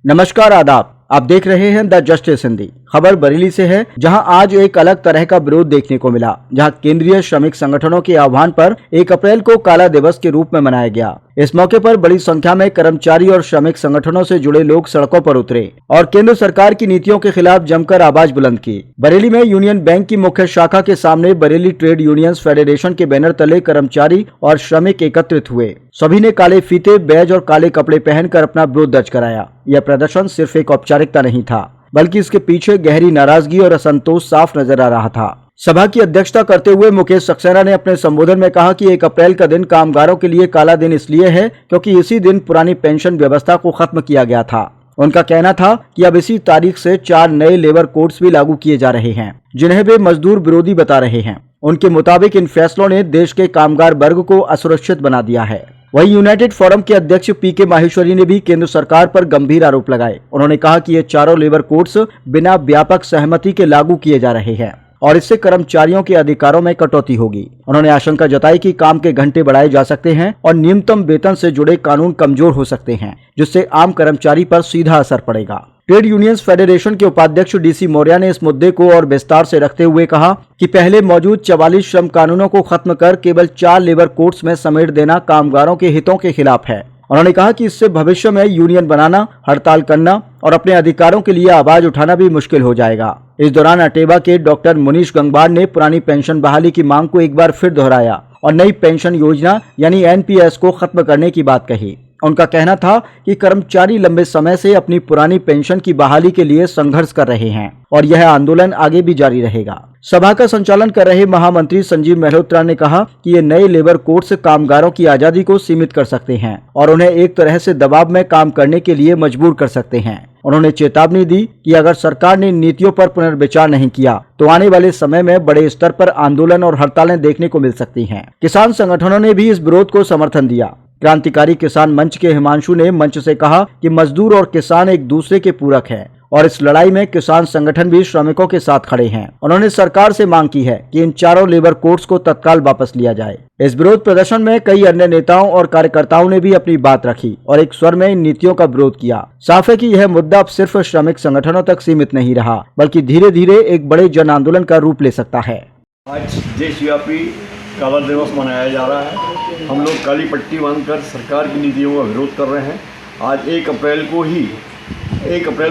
नमस्कार, आदाब। आप देख रहे हैं द जस्टिस हिंदी। खबर बरेली से है, जहां आज एक अलग तरह का विरोध देखने को मिला, जहां केंद्रीय श्रमिक संगठनों के आह्वान पर 1 अप्रैल को काला दिवस के रूप में मनाया गया। इस मौके पर बड़ी संख्या में कर्मचारी और श्रमिक संगठनों से जुड़े लोग सड़कों पर उतरे और केंद्र सरकार की नीतियों के खिलाफ जमकर आवाज बुलंद की। बरेली में यूनियन बैंक की मुख्य शाखा के सामने बरेली ट्रेड यूनियंस फेडरेशन के बैनर तले कर्मचारी और श्रमिक एकत्रित हुए। सभी ने काले फीते, बैज और काले कपड़े पहनकर अपना विरोध दर्ज कराया। यह प्रदर्शन सिर्फ एक औपचारिकता नहीं था, बल्कि इसके पीछे गहरी नाराजगी और असंतोष साफ नजर आ रहा था। सभा की अध्यक्षता करते हुए मुकेश सक्सेना ने अपने संबोधन में कहा कि 1 अप्रैल का दिन कामगारों के लिए काला दिन इसलिए है क्योंकि इसी दिन पुरानी पेंशन व्यवस्था को खत्म किया गया था। उनका कहना था कि अब इसी तारीख से 4 नए लेबर कोड्स भी लागू किए जा रहे हैं, जिन्हें वे मजदूर विरोधी बता रहे हैं। उनके मुताबिक इन फैसलों ने देश के कामगार वर्ग को असुरक्षित बना दिया है। वहीं यूनाइटेड फोरम के अध्यक्ष पीके माहेश्वरी ने भी केंद्र सरकार पर गंभीर आरोप लगाए। उन्होंने कहा कि ये चारों लेबर कोड्स बिना व्यापक सहमति के लागू किए जा रहे हैं और इससे कर्मचारियों के अधिकारों में कटौती होगी। उन्होंने आशंका जताई कि काम के घंटे बढ़ाए जा सकते हैं और न्यूनतम वेतन से जुड़े कानून कमजोर हो सकते हैं, जिससे आम कर्मचारी पर सीधा असर पड़ेगा। ट्रेड यूनियंस फेडरेशन के उपाध्यक्ष डीसी मौर्य ने इस मुद्दे को और विस्तार से रखते हुए कहा कि पहले मौजूद 44 श्रम कानूनों को खत्म कर केवल 4 लेबर कोड्स में समेट देना कामगारों के हितों के खिलाफ है। उन्होंने कहा कि इससे भविष्य में यूनियन बनाना, हड़ताल करना और अपने अधिकारों के लिए आवाज उठाना भी मुश्किल हो जाएगा। इस दौरान अटेवा के डॉक्टर मुनीश गंगवार ने पुरानी पेंशन बहाली की मांग को एक बार फिर दोहराया और नई पेंशन योजना यानी एनपीएस को खत्म करने की बात कही। उनका कहना था कि कर्मचारी लंबे समय से अपनी पुरानी पेंशन की बहाली के लिए संघर्ष कर रहे हैं और यह आंदोलन आगे भी जारी रहेगा। सभा का संचालन कर रहे महामंत्री संजीव मल्होत्रा ने कहा कि ये नए लेबर कोड्स कामगारों की आजादी को सीमित कर सकते हैं और उन्हें एक तरह से दबाव में काम करने के लिए मजबूर कर सकते हैं। उन्होंने चेतावनी दी कि अगर सरकार ने नीतियों पर पुनर्विचार नहीं किया तो आने वाले समय में बड़े स्तर पर आंदोलन और हड़तालें देखने को मिल सकती हैं। किसान संगठनों ने भी इस विरोध को समर्थन दिया। क्रांतिकारी किसान मंच के हिमांशु ने मंच से कहा कि मजदूर और किसान एक दूसरे के पूरक हैं और इस लड़ाई में किसान संगठन भी श्रमिकों के साथ खड़े हैं। उन्होंने सरकार से मांग की है कि इन चारों लेबर कोड्स को तत्काल वापस लिया जाए। इस विरोध प्रदर्शन में कई अन्य नेताओं और कार्यकर्ताओं ने भी अपनी बात रखी और एक स्वर में इन नीतियों का विरोध किया। साफ है कि यह मुद्दा अब सिर्फ श्रमिक संगठनों तक सीमित नहीं रहा, बल्कि धीरे धीरे एक बड़े जन आंदोलन का रूप ले सकता है। आज देशव्यापी काला दिवस मनाया जा रहा है। हम लोग काली पट्टी बांधकर सरकार की नीतियों का विरोध कर रहे हैं। आज 1 अप्रैल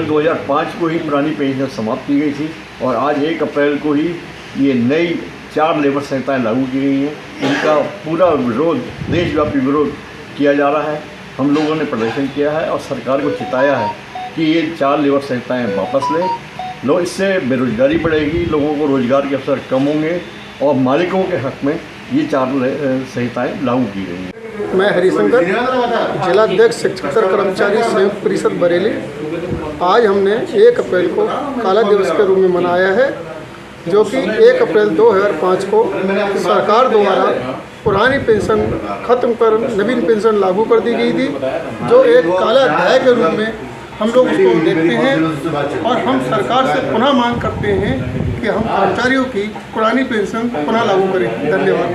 2005 को ही पुरानी पेंशन समाप्त की गई थी और आज 1 अप्रैल को ही ये नई 4 लेबर संहिताएँ लागू की गई हैं। इनका पूरा विरोध, देशव्यापी विरोध किया जा रहा है। हम लोगों ने प्रदर्शन किया है और सरकार को चिताया है कि ये 4 लेबर संहिताएँ वापस लें। इससे बेरोजगारी बढ़ेगी, लोगों को रोजगार के अवसर कम होंगे और मालिकों के हक में ये 4 संहिताएँ लागू की गई हैं। मैं हरिशंकर, जिलाध्यक्ष शिक्षक कर्मचारी संयुक्त परिषद बरेली। आज हमने 1 अप्रैल को काला दिवस के रूप में मनाया है, जो कि 1 अप्रैल 2005 को सरकार द्वारा पुरानी पेंशन खत्म कर नवीन पेंशन लागू कर दी गई थी, जो एक काला अध्याय के रूप में हम लोग उसको देखते हैं और हम सरकार से पुनः मांग करते हैं कि हम कर्मचारियों की पुरानी पेंशन पुनः लागू करें। धन्यवाद।